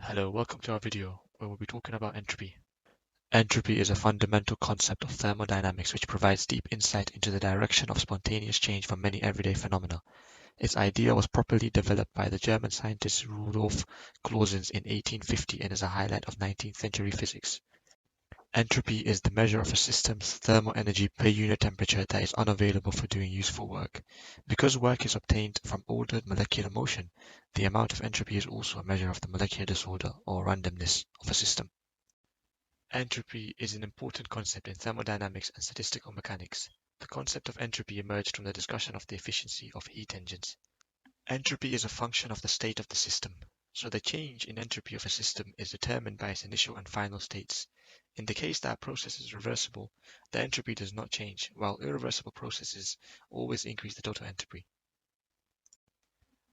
Hello, welcome to our video where we'll be talking about entropy. Entropy is a fundamental concept of thermodynamics which provides deep insight into the direction of spontaneous change for many everyday phenomena. Its idea was properly developed by the German scientist Rudolf Clausens in 1850 and is a highlight of 19th century physics. Entropy is the measure of a system's thermal energy per unit temperature that is unavailable for doing useful work. Because work is obtained from ordered molecular motion, the amount of entropy is also a measure of the molecular disorder or randomness of a system. Entropy is an important concept in thermodynamics and statistical mechanics. The concept of entropy emerged from the discussion of the efficiency of heat engines. Entropy is a function of the state of the system, so the change in entropy of a system is determined by its initial and final states. In the case that a process is reversible, the entropy does not change, while irreversible processes always increase the total entropy.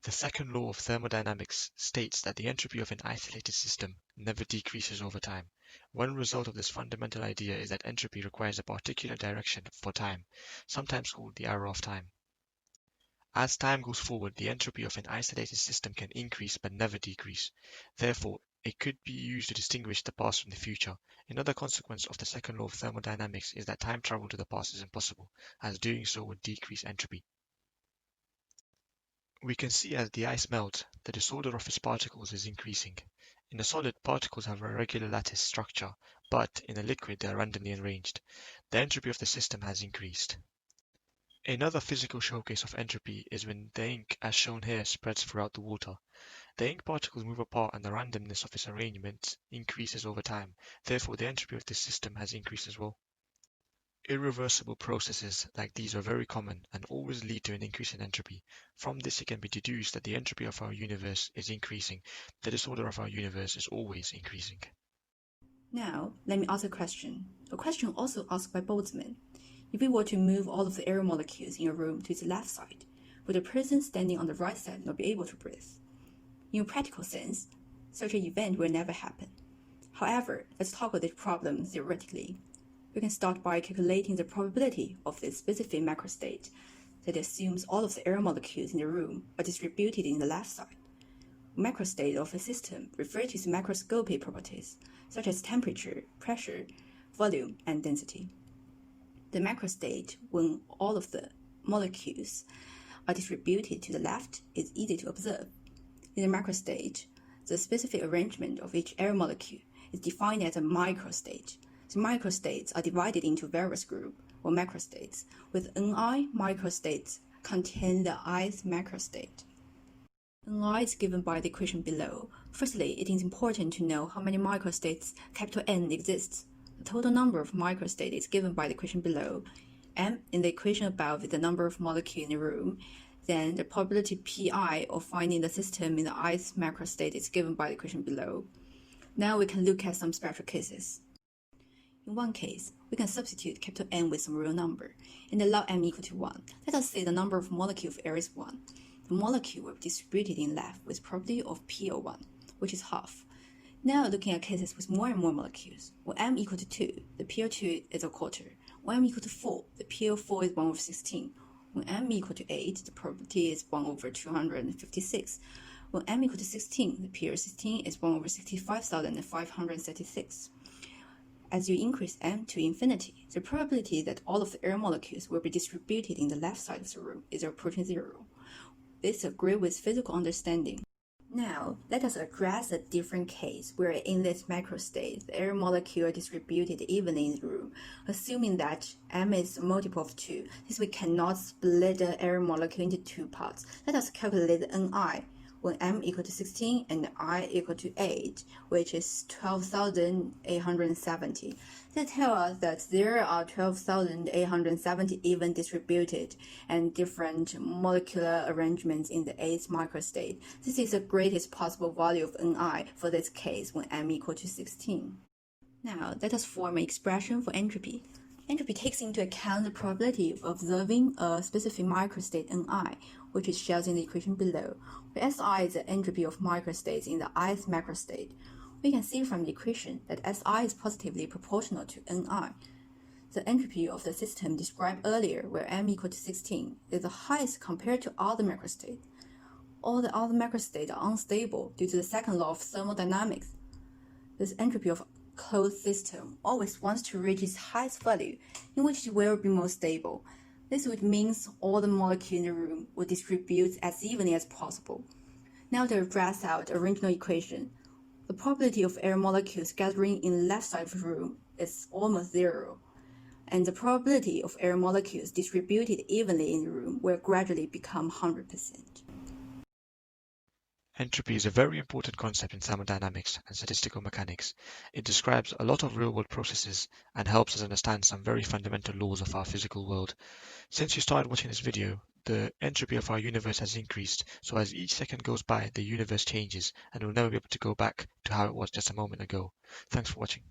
The second law of thermodynamics states that the entropy of an isolated system never decreases over time. One result of this fundamental idea is that entropy requires a particular direction for time, sometimes called the arrow of time. As time goes forward, the entropy of an isolated system can increase but never decrease. Therefore, it could be used to distinguish the past from the future. Another consequence of the second law of thermodynamics is that time travel to the past is impossible, as doing so would decrease entropy. We can see as the ice melts, the disorder of its particles is increasing. In a solid, particles have a regular lattice structure, but in a liquid they are randomly arranged. The entropy of the system has increased. Another physical showcase of entropy is when the ink, as shown here, spreads throughout the water. The ink particles move apart and the randomness of its arrangement increases over time. Therefore, the entropy of this system has increased as well. Irreversible processes like these are very common and always lead to an increase in entropy. From this, it can be deduced that the entropy of our universe is increasing. The disorder of our universe is always increasing. Now, let me ask a question. A question also asked by Boltzmann. If we were to move all of the air molecules in a room to its left side, would the person standing on the right side not be able to breathe? In a practical sense, such an event will never happen. However, let's talk about this problem theoretically. We can start by calculating the probability of this specific macrostate that assumes all of the air molecules in the room are distributed in the left side. Macrostate of a system refers to its macroscopic properties, such as temperature, pressure, volume, and density. The macrostate, when all of the molecules are distributed to the left, is easy to observe. In the macrostate, the specific arrangement of each air molecule is defined as a microstate. The microstates are divided into various groups, or macrostates, with Ni microstates contain the ith macrostate. Ni is given by the equation below. Firstly, it is important to know how many microstates N exists. The total number of microstates is given by the equation below. M in the equation above is the number of molecules in the room. Then the probability Pi of finding the system in the ith macrostate is given by the equation below. Now we can look at some special cases. In one case, we can substitute N with some real number and allow M equal to 1. Let us say the number of molecules of air is 1. The molecule will be distributed in left with probability of PO1, which is half. Now looking at cases with more and more molecules. When M equal to 2, the PO2 is a quarter. When M equal to 4, the PO4 is 1 over 16. When M equal to 8, the probability is 1 over 256. When M equal to 16, the PO16 is 1 over 65,536. As you increase M to infinity, the probability that all of the air molecules will be distributed in the left side of the room is approaching 0. This agrees with physical understanding. Now, let us address a different case where in this macrostate, the air molecule are distributed evenly in the room, assuming that M is a multiple of 2. Since we cannot split the air molecule into two parts, let us calculate the Ni when M equal to 16 and I equal to 8, which is 12,870. That tells us that there are 12,870 even distributed and different molecular arrangements in the 8th microstate. This is the greatest possible value of Ni for this case when M equal to 16. Now, let us form an expression for entropy. Entropy takes into account the probability of observing a specific microstate Ni, which is shown in the equation below, where Si is the entropy of microstates in the ith macrostate. We can see from the equation that Si is positively proportional to Ni. The entropy of the system described earlier, where M equal to 16, is the highest compared to all the macrostates. all the other macrostates are unstable due to the second law of thermodynamics. This entropy of a closed system always wants to reach its highest value, in which it will be most stable. This would mean all the molecules in the room would distribute as evenly as possible. Now to address out the original equation, the probability of air molecules gathering in the left side of the room is almost zero, and the probability of air molecules distributed evenly in the room will gradually become 100%. Entropy is a very important concept in thermodynamics and statistical mechanics. It describes a lot of real-world processes and helps us understand some very fundamental laws of our physical world. Since you started watching this video, the entropy of our universe has increased, so as each second goes by, the universe changes, and we'll never be able to go back to how it was just a moment ago. Thanks for watching.